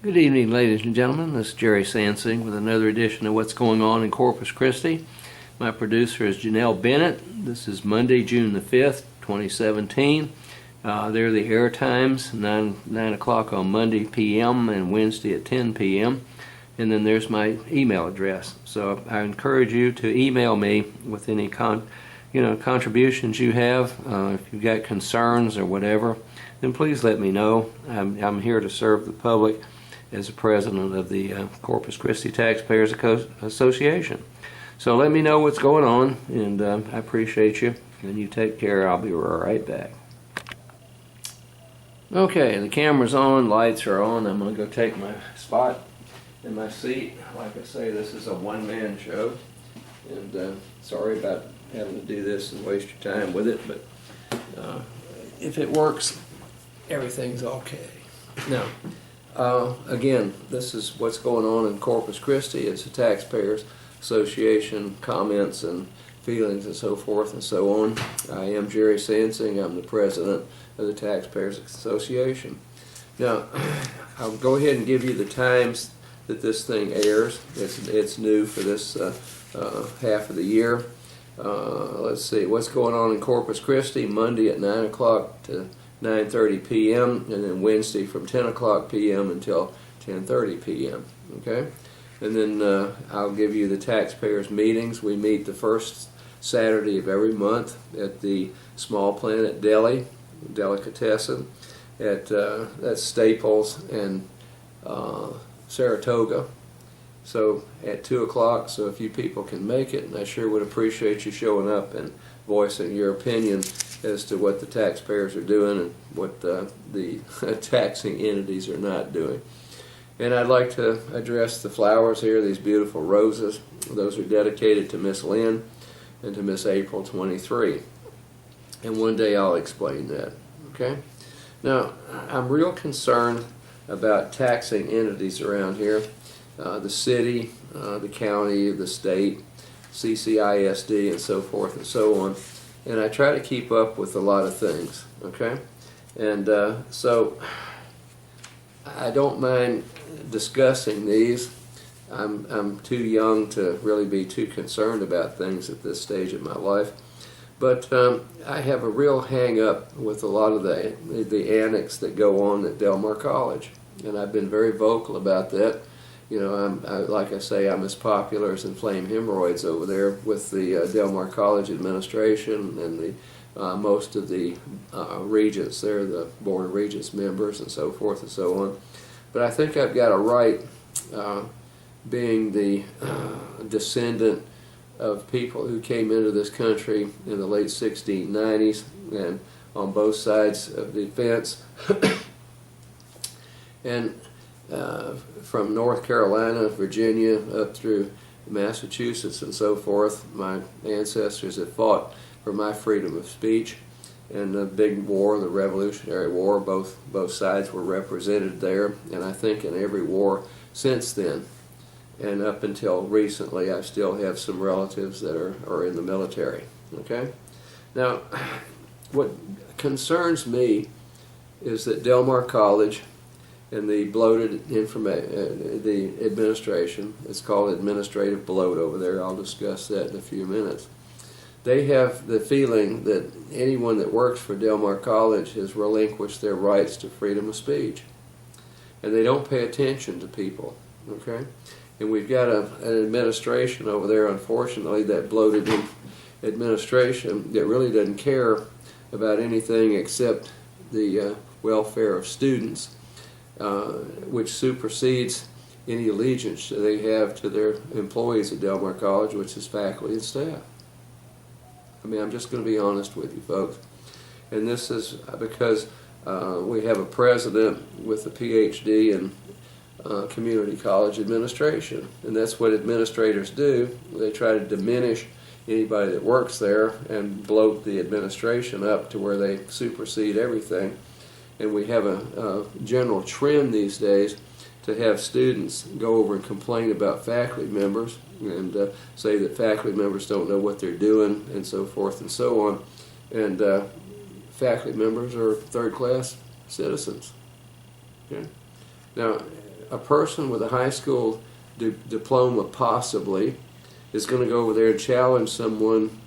Good evening, ladies and gentlemen. This is Jerry Sansing with another edition of What's Going On in Corpus Christi. My producer is Janelle Bennett. This is Monday, June the 5th, 2017. There are the air times, 9 o'clock on Monday p.m. and Wednesday at 10 p.m. And then there's my email address. So I encourage you to email me with any contributions you have. If you've got concerns or whatever, then please let me know. I'm here to serve the public as the president of the Corpus Christi Taxpayers Association. So let me know what's going on, and I appreciate you. And you take care. I'll be right back. Okay, the camera's on, lights are on. I'm going to go take my spot in my seat. Like I say, this is a one-man show, and sorry about having to do this and waste your time with it, but if it works, everything's okay. Now, again, this is what's going on in Corpus Christi. It's the Taxpayers Association comments and feelings and so forth and so on. I am Jerry Sansing. I'm the president of the Taxpayers Association. Now, I'll go ahead and give you the times that this thing airs. It's new for this half of the year. Let's see, what's going on in Corpus Christi, Monday at 9 o'clock to 9:30 p.m. and then Wednesday from 10 o'clock p.m. until 10:30 p.m. Okay, and then I'll give you the taxpayers meetings. We meet the first Saturday of every month at the Small Planet Deli, Delicatessen, at Staples and Saratoga. So at 2 o'clock, so if you people can make it, and I sure would appreciate you showing up and voicing your opinion as to what the taxpayers are doing and what the taxing entities are not doing. And I'd like to address the flowers here, these beautiful roses. Those are dedicated to Miss Lynn and to Miss April 23. And one day I'll explain that. Okay? Now, I'm real concerned about taxing entities around here. The city, the county, the state, CCISD, and so forth and so on. And I try to keep up with a lot of things, okay? And so I don't mind discussing these. I'm too young to really be too concerned about things at this stage of my life. But I have a real hang-up with a lot of the annex that go on at Del Mar College. And I've been very vocal about that. You know, like I say, I'm as popular as inflamed hemorrhoids over there with the Del Mar College administration and the most of the regents there, the Board of Regents members and so forth and so on. But I think I've got a right, being the descendant of people who came into this country in the late 1690s and on both sides of the fence. And from North Carolina, Virginia, up through Massachusetts and so forth, my ancestors had fought for my freedom of speech. And the big war, the Revolutionary War, both sides were represented there. And I think in every war since then, and up until recently, I still have some relatives that are in the military. Okay? Now, what concerns me is that Del Mar College and the bloated the administration, it's called administrative bloat over there, I'll discuss that in a few minutes. They have the feeling that anyone that works for Del Mar College has relinquished their rights to freedom of speech. And they don't pay attention to people, okay? And we've got an administration over there, unfortunately, that bloated administration that really doesn't care about anything except the welfare of students, which supersedes any allegiance that they have to their employees at Del Mar College, which is faculty and staff. I mean, I'm just going to be honest with you folks. And this is because we have a president with a PhD in community college administration. And that's what administrators do. They try to diminish anybody that works there and bloat the administration up to where they supersede everything. And we have a general trend these days to have students go over and complain about faculty members and say that faculty members don't know what they're doing and so forth and so on. And faculty members are third-class citizens. Okay? Now, a person with a high school diploma possibly is going to go over there and challenge someone,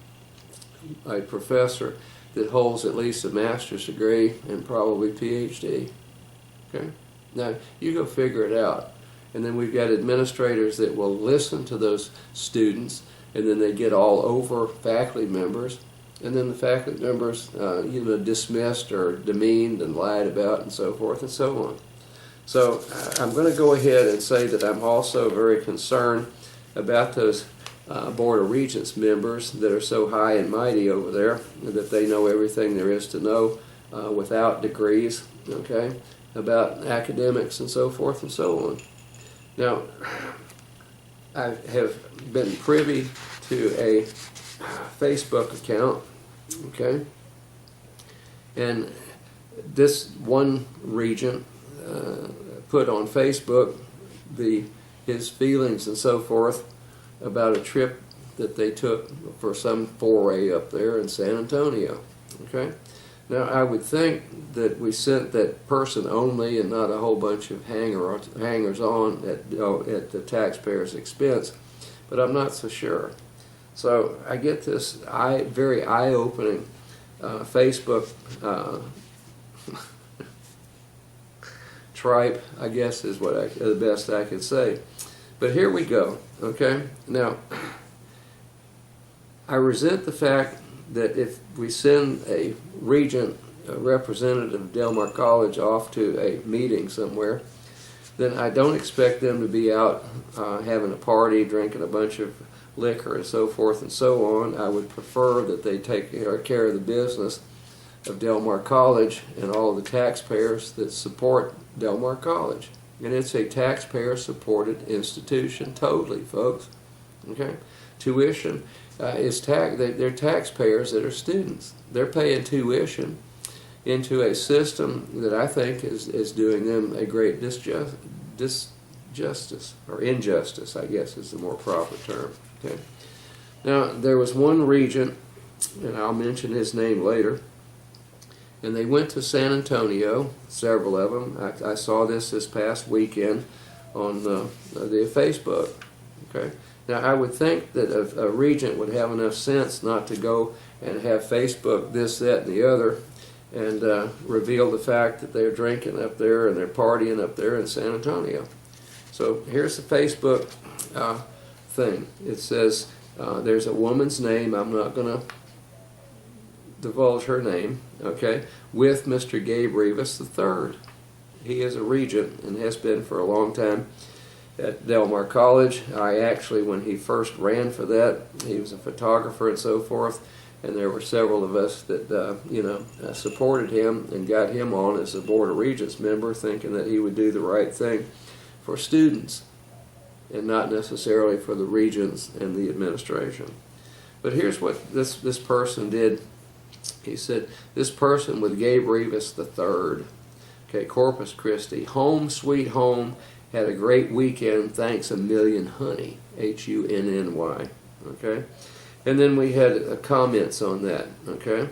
a professor, that holds at least a master's degree and probably PhD. Okay? Now, you go figure it out. And then we've got administrators that will listen to those students, and then they get all over faculty members, and then the faculty members, dismissed or demeaned and lied about and so forth and so on. So I'm going to go ahead and say that I'm also very concerned about those Board of Regents members that are so high and mighty over there that they know everything there is to know without degrees, okay, about academics and so forth and so on. Now, I have been privy to a Facebook account, okay, and this one regent put on Facebook his feelings and so forth about a trip that they took for some foray up there in San Antonio. Okay, now I would think that we sent that person only and not a whole bunch of hangers-on at the taxpayers' expense, but I'm not so sure. So I get this very eye-opening Facebook tripe, I guess is what the best I could say. But here we go, okay? Now, I resent the fact that if we send a regent, a representative of Del Mar College off to a meeting somewhere, then I don't expect them to be out having a party, drinking a bunch of liquor and so forth and so on. I would prefer that they take care of the business of Del Mar College and all of the taxpayers that support Del Mar College. And it's a taxpayer-supported institution, totally, folks. Okay, tuition is they're taxpayers that are students. They're paying tuition into a system that I think is doing them a great disjustice or injustice, I guess is the more proper term. Okay. Now there was one regent, and I'll mention his name later. And they went to San Antonio, several of them. I saw this past weekend on the Facebook. Okay. Now I would think that a regent would have enough sense not to go and have Facebook this, that, and the other, and reveal the fact that they're drinking up there and they're partying up there in San Antonio. So here's the Facebook thing. It says there's a woman's name. I'm not going to divulge her name, okay, with Mr. Gabe Rivas III. He is a regent and has been for a long time at Del Mar College. I actually, when he first ran for that, he was a photographer and so forth, and there were several of us that supported him and got him on as a Board of Regents member, thinking that he would do the right thing for students and not necessarily for the regents and the administration. But here's what this person did. He said, this person with Gabe Rivas III, okay, Corpus Christi, home sweet home, had a great weekend, thanks a million honey, Hunny, okay? And then we had comments on that, okay?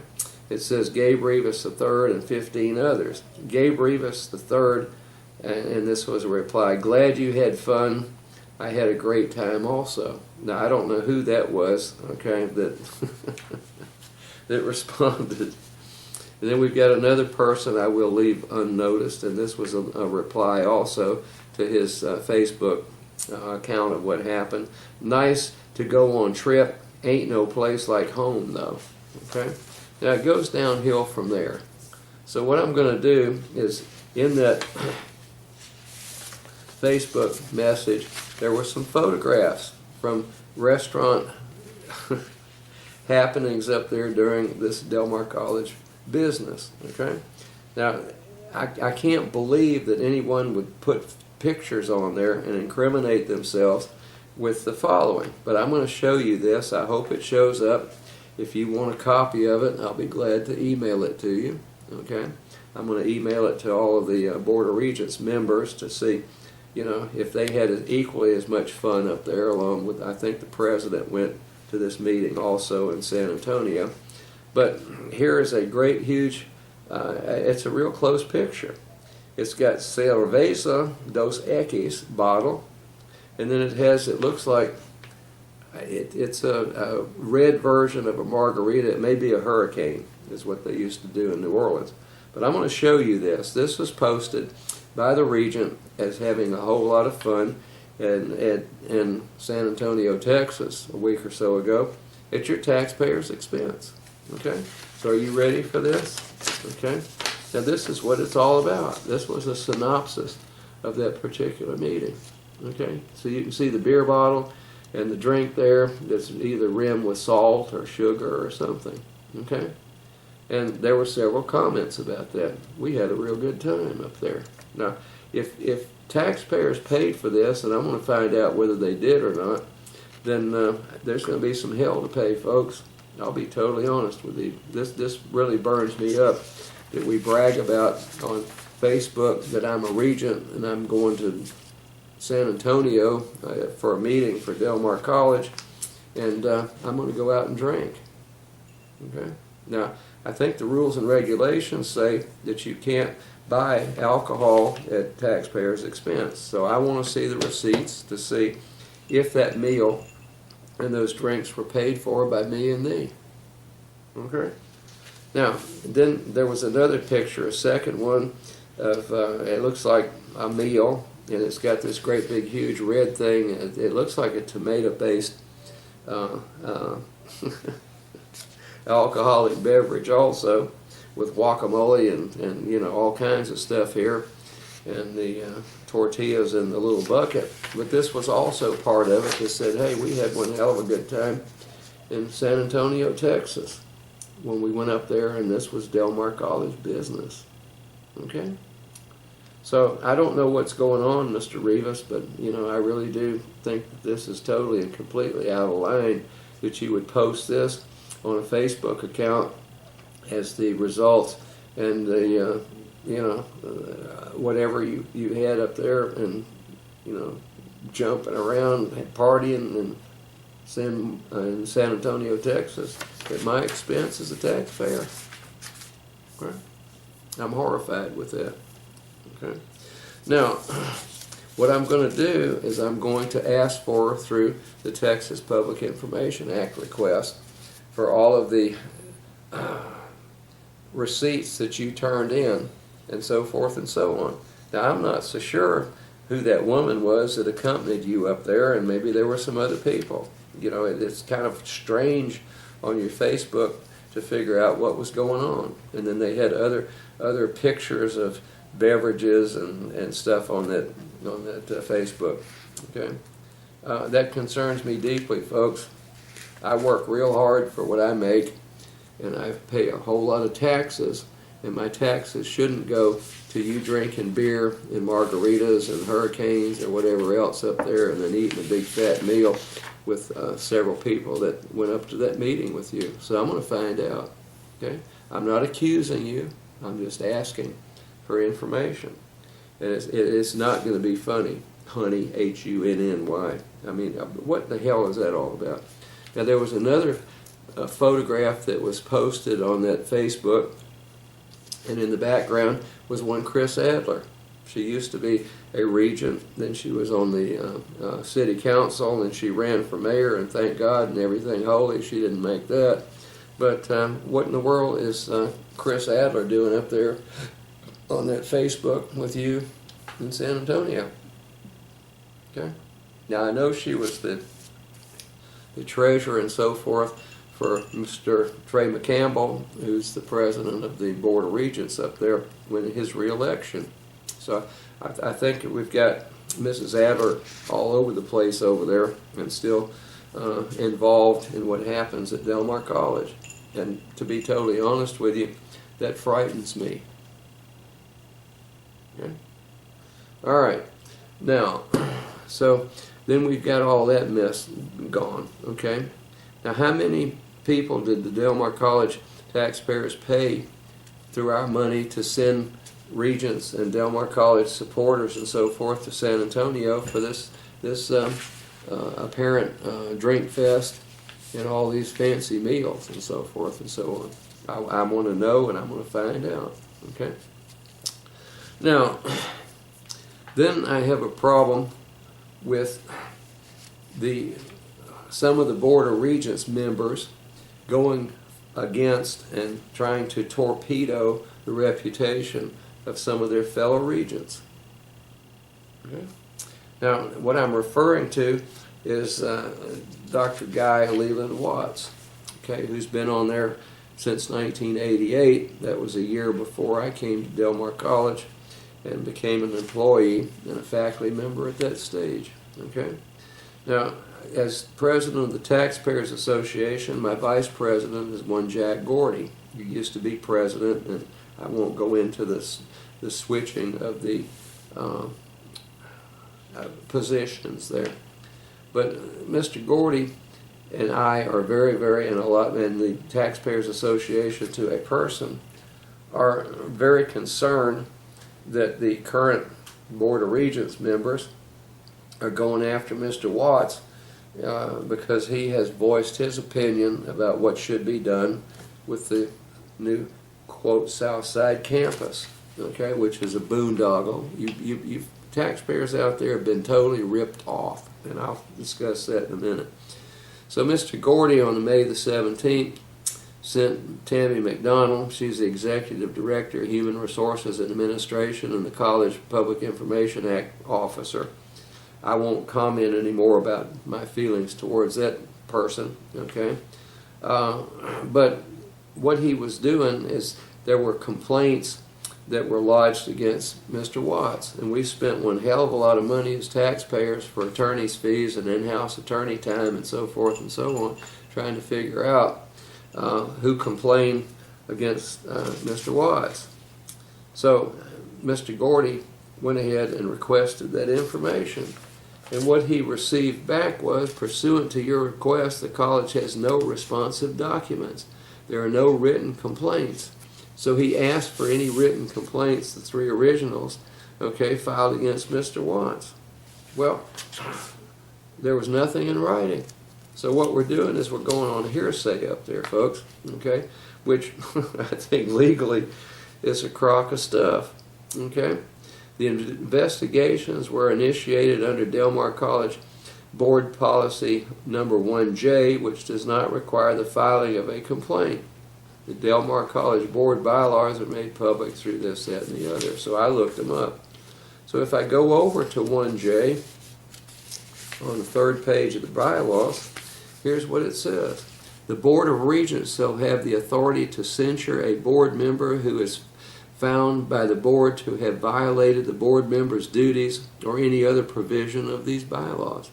It says Gabe Rivas III and 15 others. Gabe Rivas III, and this was a reply, glad you had fun. I had a great time also. Now, I don't know who that was, okay, that that responded. And then we've got another person I will leave unnoticed, and this was a reply also to his Facebook account of what happened. Nice to go on trip, ain't no place like home though. Okay? Now it goes downhill from there. So what I'm going to do is, in that Facebook message, there were some photographs from restaurant happenings up there during this Del Mar College business. Okay, now I can't believe that anyone would put pictures on there and incriminate themselves with the following, but I'm going to show you this. I hope it shows up. If you want a copy of it, I'll be glad to email it to you. Okay, I'm going to email it to all of the Board of Regents members to see, if they had equally as much fun up there, along with, I think the president went to this meeting also in San Antonio. But here is a great, huge, it's a real close picture. It's got Cerveza dos Equis bottle, and then it looks like it's a red version of a margarita. It may be a hurricane, is what they used to do in New Orleans. But I'm going to show you this. This was posted by the Regent as having a whole lot of fun in San Antonio, Texas, a week or so ago, at your taxpayers' expense. Okay? So are you ready for this? Okay? Now this is what it's all about. This was a synopsis of that particular meeting. Okay? So you can see the beer bottle and the drink there that's either rimmed with salt or sugar or something. Okay? And there were several comments about that. We had a real good time up there. Now, if taxpayers paid for this, and I'm going to find out whether they did or not, then there's going to be some hell to pay, folks. I'll be totally honest with you. This really burns me up that we brag about on Facebook that I'm a regent and I'm going to San Antonio for a meeting for Del Mar College, and I'm going to go out and drink. Okay? Now, I think the rules and regulations say that you can't buy alcohol at taxpayers' expense. So I want to see the receipts to see if that meal and those drinks were paid for by me and thee. Okay? Now, then there was another picture, a second one, of it looks like a meal, and it's got this great big huge red thing. It looks like a tomato-based alcoholic beverage also, with guacamole and you know, all kinds of stuff here, and the tortillas in the little bucket. But this was also part of it that said, hey, we had one hell of a good time in San Antonio, Texas, when we went up there, and this was Del Mar College business. Okay? So I don't know what's going on, Mr. Rivas, but you know, I really do think that this is totally and completely out of line that you would post this on a Facebook account as the results and the you know, whatever you had up there, and you know, jumping around partying in San Antonio, Texas at my expense as a taxpayer. Okay? I'm horrified with that. Okay? Now, what I'm going to do is I'm going to ask for, through the Texas Public Information Act request, for all of the receipts that you turned in, and so forth and so on. Now, I'm not so sure who that woman was that accompanied you up there, and maybe there were some other people. You know, it's kind of strange on your Facebook to figure out what was going on. And then they had other pictures of beverages and stuff on that Facebook. Okay, that concerns me deeply, folks. I work real hard for what I make, and I pay a whole lot of taxes, and my taxes shouldn't go to you drinking beer and margaritas and hurricanes or whatever else up there, and then eating a big fat meal with several people that went up to that meeting with you. So I'm going to find out. Okay, I'm not accusing you. I'm just asking for information, and it's not going to be funny, honey, Hunny. I mean, what the hell is that all about? Now, there was another photograph that was posted on that Facebook, and in the background was one Chris Adler. She used to be a regent, then she was on the city council, and she ran for mayor, and thank God and everything holy, she didn't make that. But what in the world is Chris Adler doing up there on that Facebook with you in San Antonio? Okay. Now, I know she was the treasurer and so forth for Mr. Trey McCampbell, who's the president of the Board of Regents up there, winning his re-election. So I think we've got Mrs. Adler all over the place over there, and still involved in what happens at Del Mar College. And to be totally honest with you, that frightens me. Okay? All right. Now, so then we've got all that mess gone. Okay? Now, how many people did the Del Mar College taxpayers pay through our money to send regents and Del Mar College supporters and so forth to San Antonio for this apparent drink fest and all these fancy meals and so forth and so on? I want to know, and I'm going to find out. Okay. Now, then I have a problem with some of the Board of Regents members going against and trying to torpedo the reputation of some of their fellow regents. Okay? Now, what I'm referring to is Dr. Guy Leland Watts, okay, who's been on there since 1988. That was a year before I came to Del Mar College and became an employee and a faculty member at that stage. Okay. Now, as president of the Taxpayers Association, my vice president is one Jack Gordy, who used to be president, and I won't go into the switching of the positions there. But Mr. Gordy and I are very, very, and the Taxpayers Association to a person, are very concerned that the current Board of Regents members are going after Mr. Watts because he has voiced his opinion about what should be done with the new, quote, South Side campus, okay, which is a boondoggle. You taxpayers out there have been totally ripped off, and I'll discuss that in a minute. So Mr. Gordy on May the 17th sent Tammy McDonald, she's the Executive Director of Human Resources and Administration and the College Public Information Act officer. I won't comment anymore about my feelings towards that person, okay? But what he was doing is there were complaints that were lodged against Mr. Watts, and we spent one hell of a lot of money as taxpayers for attorney's fees and in-house attorney time and so forth and so on, trying to figure out who complained against Mr. Watts. So Mr. Gordy went ahead and requested that information, and what he received back was, pursuant to your request, the college has no responsive documents. There are no written complaints. So he asked for any written complaints, the three originals, okay, filed against Mr. Watts. Well, there was nothing in writing. So what we're doing is we're going on hearsay up there, folks, okay, which I think legally is a crock of stuff, okay. The investigations were initiated under Del Mar College Board Policy number 1J, which does not require the filing of a complaint. The Del Mar College Board bylaws are made public through this, that, and the other. So I looked them up. So if I go over to 1J, on the third page of the bylaws, here's what it says. The Board of Regents shall have the authority to censure a board member who is found by the board to have violated the board member's duties or any other provision of these bylaws.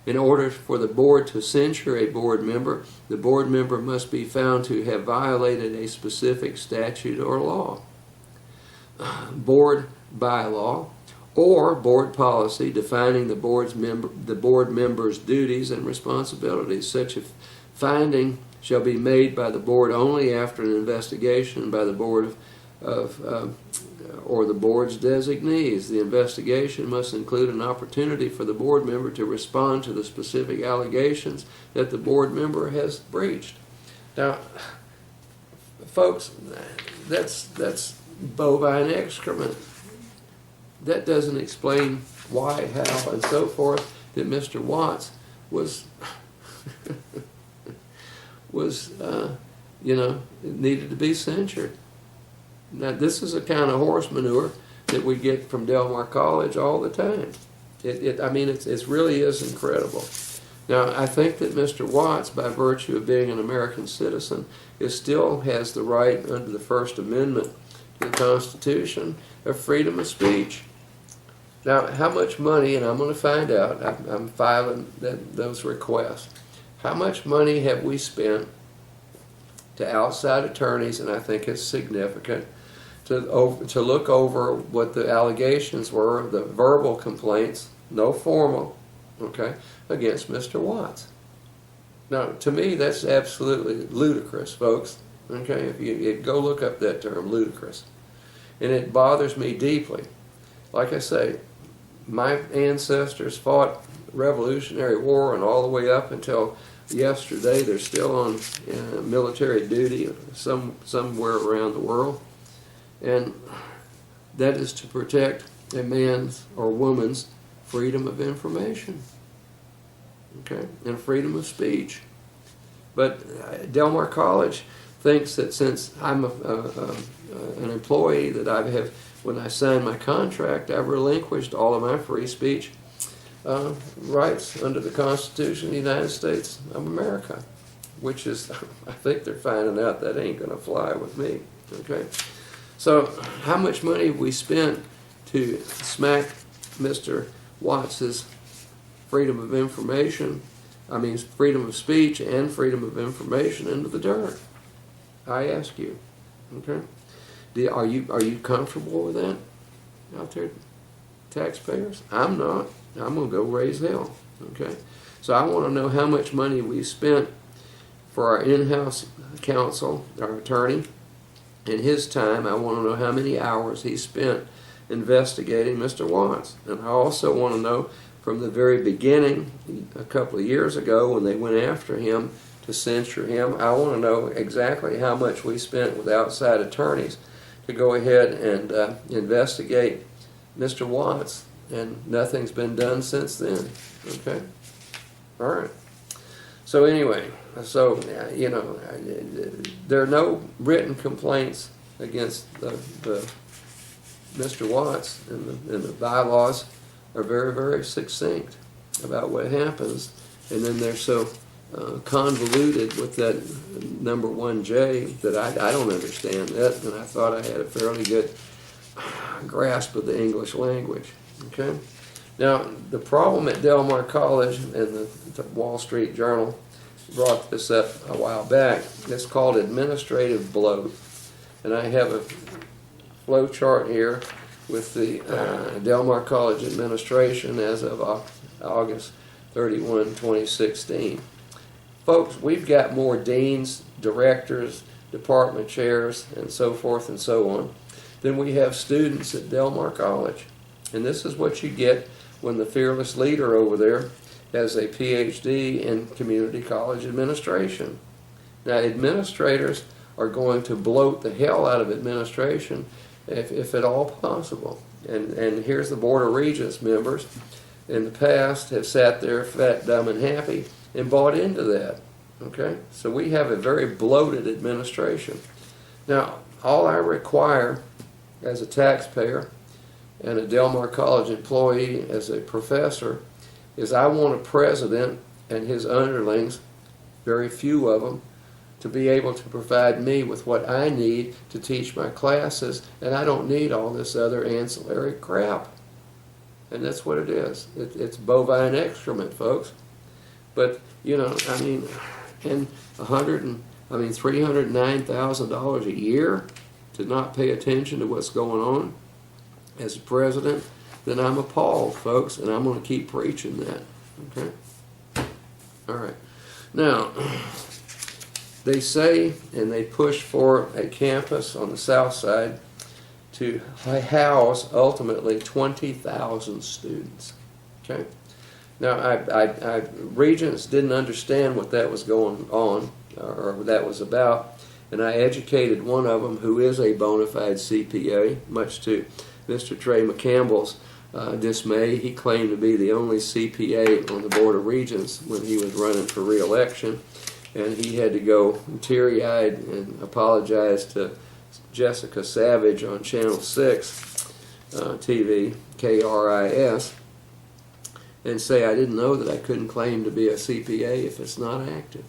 In order for the board to censure a board member, the board member must be found to have violated a specific statute or law, board bylaw, or board policy defining the board member's duties and responsibilities. Such a finding shall be made by the board only after an investigation by the board or the board's designees. The investigation must include an opportunity for the board member to respond to the specific allegations that the board member has breached. Now, folks, that's bovine excrement. That doesn't explain why, how, and so forth that Mr. Watts was needed to be censured. Now, this is a kind of horse manure that we get from Del Mar College all the time. It really is incredible. Now, I think that Mr. Watts, by virtue of being an American citizen, still has the right under the First Amendment to the Constitution of freedom of speech. Now, how much money, and I'm going to find out, I'm filing those requests, how much money have we spent to outside attorneys, and I think it's significant, to look over what the allegations were, the verbal complaints, no formal, okay, against Mr. Watts. Now, to me, that's absolutely ludicrous, folks. Okay, if you go look up that term, ludicrous. And it bothers me deeply. Like I say, my ancestors fought Revolutionary War, and all the way up until yesterday, they're still on military duty somewhere around the world. And that is to protect a man's or woman's freedom of information, okay, and freedom of speech. But Del Mar College thinks that since I'm an employee, that I have, when I signed my contract, I've relinquished all of my free speech rights under the Constitution of the United States of America, which is, I think they're finding out that ain't going to fly with me. Okay, so how much money have we spent to smack Mr. Watts's freedom of information, freedom of speech and freedom of information into the dirt? I ask you. Okay, are you comfortable with that out there, taxpayers? I'm not. I'm going to go raise hell. Okay, so I want to know how much money we spent for our in-house counsel, our attorney, in his time. I want to know how many hours he spent investigating Mr. Watts. And I also want to know from the very beginning, a couple of years ago when they went after him to censure him, I want to know exactly how much we spent with outside attorneys to go ahead and investigate Mr. Watts, and nothing's been done since then. Okay? All right. So anyway, there are no written complaints against the Mr. Watts, and the bylaws are very, very succinct about what happens, and then they're so convoluted with that number 1J that I don't understand that, and I thought I had a fairly good grasp of the English language. Okay. Now, the problem at Del Mar College, and the Wall Street Journal brought this up a while back, it's called administrative bloat. And I have a flow chart here with the Del Mar College administration as of August 31, 2016. Folks, we've got more deans, directors, department chairs, and so forth and so on than we have students at Del Mar College. And this is what you get when the fearless leader over there has a PhD in community college administration. Now, administrators are going to bloat the hell out of administration if at all possible. And here's the Board of Regents members in the past have sat there fat, dumb, and happy and bought into that. Okay? So we have a very bloated administration. Now, all I require as a taxpayer and a Del Mar College employee as a professor is I want a president and his underlings, very few of them, to be able to provide me with what I need to teach my classes, and I don't need all this other ancillary crap. And that's what it is. It's bovine excrement, folks. But, and $309,000 a year to not pay attention to what's going on as a president, then I'm appalled, folks, and I'm going to keep preaching that. Okay? All right. Now, they say and they push for a campus on the south side to house ultimately 20,000 students. Okay? Now, Regents didn't understand what that was going on or what that was about, and I educated one of them who is a bona fide CPA, much to Mr. Trey McCampbell's dismay. He claimed to be the only CPA on the Board of Regents when he was running for re-election, and he had to go teary-eyed and apologize to Jessica Savage on Channel 6 TV, KRIS, and say, I didn't know that I couldn't claim to be a CPA if it's not active,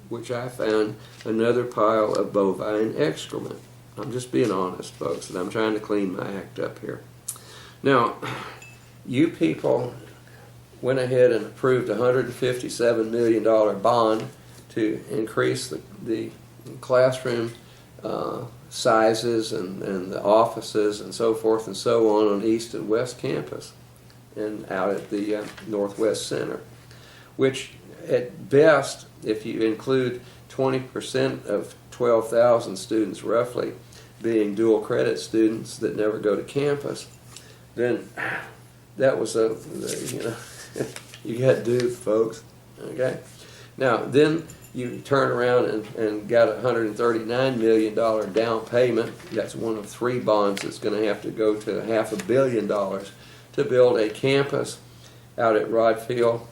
which I found another pile of bovine excrement. I'm just being honest, folks, and I'm trying to clean my act up here. Now, you people went ahead and approved a $157 million bond to increase the classroom sizes and the offices and so forth and so on East and West Campus and out at the Northwest Center, which at best, if you include 20% of 12,000 students roughly being dual credit students that never go to campus, then that was you got duped, folks. Okay. Now then you turn around and got a $139 million down payment. That's one of 3 bonds that's going to have to go to $500 million to build a campus out at Rod Field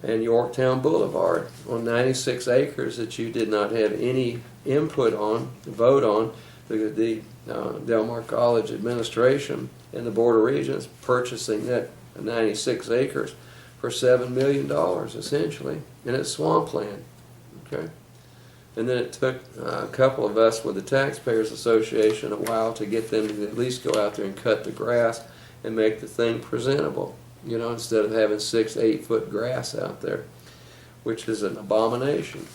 and Yorktown Boulevard on 96 acres that you did not have any input on, vote on. The Del Mar College administration and the Board of Regents purchasing that 96 acres for $7 million essentially, and it's swampland. Okay, and then it took a couple of us with the Taxpayers Association a while to get them to at least go out there and cut the grass and make the thing presentable. You know, instead of having 6-8 foot grass out there, which is an abomination.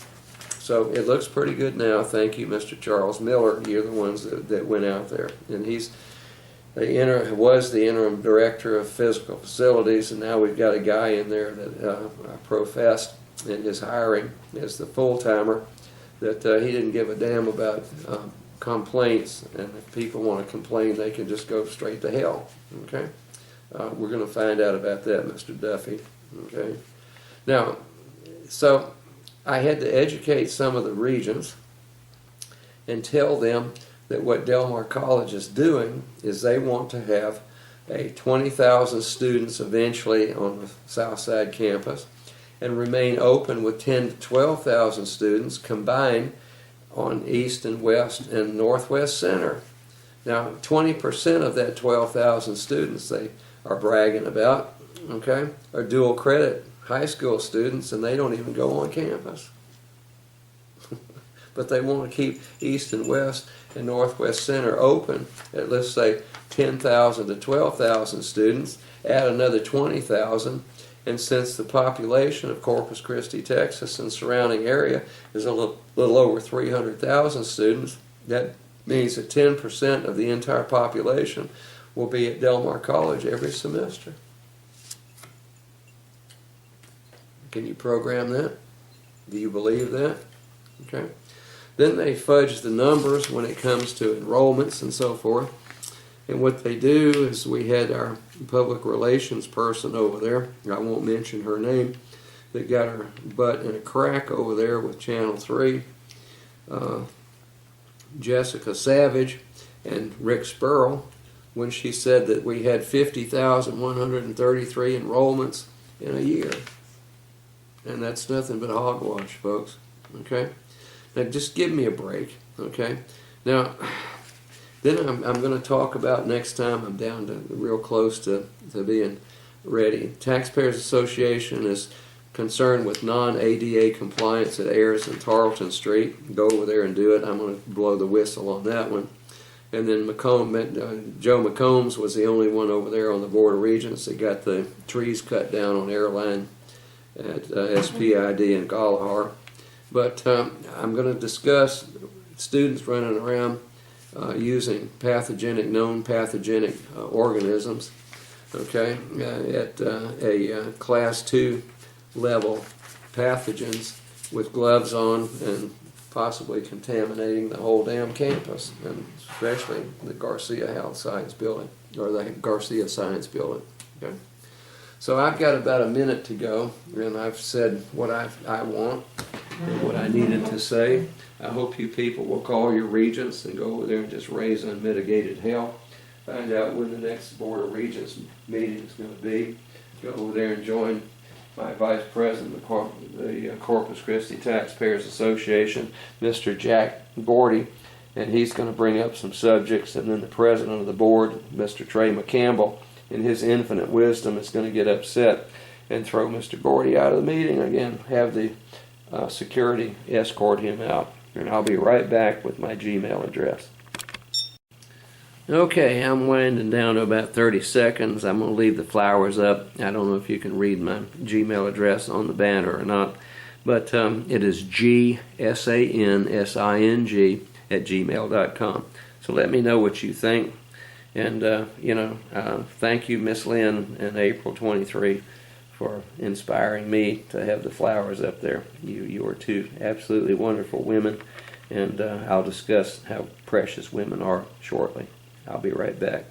So it looks pretty good now. Thank you, Mr. Charles Miller. You're the ones that went out there, and was the interim director of physical facilities, and now we've got a guy in there that professed in his hiring as the full-timer that he didn't give a damn about complaints, and if people want to complain, they can just go straight to hell. Okay, we're going to find out about that, Mr. Duffy. Okay, now, so I had to educate some of the regents and tell them that what Del Mar College is doing is they want to have 20,000 students eventually on the South Side campus and remain open with 10 to 12,000 students combined on East and West and Northwest Center. Now, 20% of that 12,000 students they are bragging about, okay, are dual credit high school students, and they don't even go on campus. But they want to keep East and West and Northwest Center open at, let's say, 10,000 to 12,000 students, add another 20,000, and since the population of Corpus Christi, Texas and surrounding area is a little over 300,000 students, that means that 10% of the entire population will be at Del Mar College every semester. Can you program that? Do you believe that? Okay. Then they fudge the numbers when it comes to enrollments and so forth. And what they do is we had our public relations person over there, I won't mention her name, that got her butt in a crack over there with Channel 3, Jessica Savage and Rick Spurl, when she said that we had 50,133 enrollments in a year. And that's nothing but hogwash, folks. Okay? Now, just give me a break. Okay? Now, then I'm going to talk about next time. I'm down to real close to being ready. Taxpayers Association is concerned with non-ADA compliance at Ayers and Tarleton Street. Go over there and do it. I'm going to blow the whistle on that one. And then Joe McCombs was the only one over there on the Board of Regents that got the trees cut down on Airline at SPID in Galahar. But I'm going to discuss students running around using known pathogenic organisms, okay, at a Class 2 level pathogens with gloves on and possibly contaminating the whole damn campus, and especially the Garcia Health Science Building, or the Garcia Science Building. Okay? So I've got about a minute to go, and I've said what I want and what I needed to say. I hope you people will call your regents and go over there and just raise unmitigated hell. Find out when the next Board of Regents meeting is going to be. Go over there and join my Vice President of the Corpus Christi Taxpayers Association, Mr. Jack Gordy, and he's going to bring up some subjects, and then the President of the Board, Mr. Trey McCampbell, in his infinite wisdom, is going to get upset and throw Mr. Gordy out of the meeting again, have the security escort him out. And I'll be right back with my Gmail address. Okay, I'm winding down to about 30 seconds. I'm going to leave the flowers up. I don't know if you can read my Gmail address on the banner or not, but it is gsansing@gmail.com. So let me know what you think. And, thank you, Miss Lynn and April 23, for inspiring me to have the flowers up there. You are two absolutely wonderful women, and I'll discuss how precious women are shortly. I'll be right back.